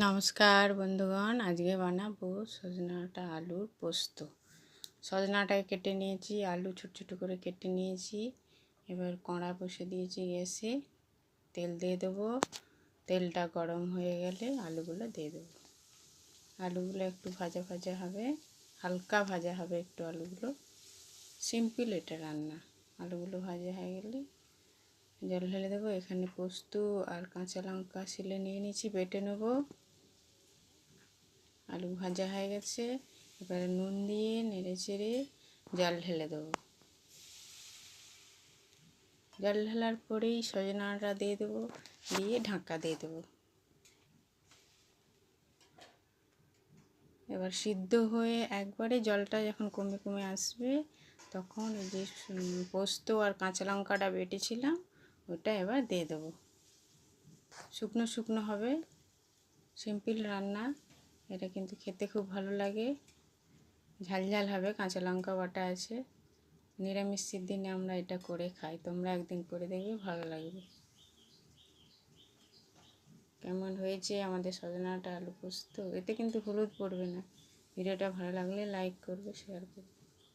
নমস্কার বন্ধুগণ, আজকে বানাবো সজনাটা আলুর পোস্ত। সজনাটাকে কেটে নিয়েছি, আলু ছোট ছোট করে কেটে নিয়েছি। এবার কড়া বসে দিয়েছি গ্যাসে, তেল দিয়ে দেবো। তেলটা গরম হয়ে গেলে আলুগুলো দিয়ে দেবো। আলুগুলো একটু ভাজা ভাজা হবে, হালকা ভাজা হবে একটু আলুগুলো। সিম্পল এটা রান্না। আলুগুলো ভাজা হয়ে গেলে জল ঢেলে দেবো। এখানে পোস্ত আর কাঁচা লঙ্কা শিলে নিয়ে নিয়েছি, বেটে নেবো। আলু ভাজা হয়ে গেছে, এবারে নুন দিয়ে নেড়ে চেড়ে জল ঢেলে দেবো। জল ঢালার পরেই সজনাটা দিয়ে দেবো, দিয়ে ঢাকা দিয়ে দেবো। এবার সিদ্ধ হয়ে একবারে জলটা যখন কমে কমে আসবে, তখন এই যে পোস্ত আর কাঁচা লঙ্কাটা বেটেছিলাম ওটা এবার দিয়ে দেবো। শুকনো শুকনো হবে, সিম্পল রান্না। এটা কিন্তু খেতে খুব ভালো লাগে, ঝাল ঝাল হবে, কাঁচা লঙ্কা বাটা আছে। নিরামিষের দিনে আমরা এটা করে খাই, তোমরা একদিন করে দেখবে, ভালো লাগবে। কেমন হয়েছে আমাদের সজনাটা আলু পোস্ত? এতে কিন্তু হলুদ পড়বে না। ভিডিওটা ভালো লাগলে লাইক করবে, শেয়ার করবে।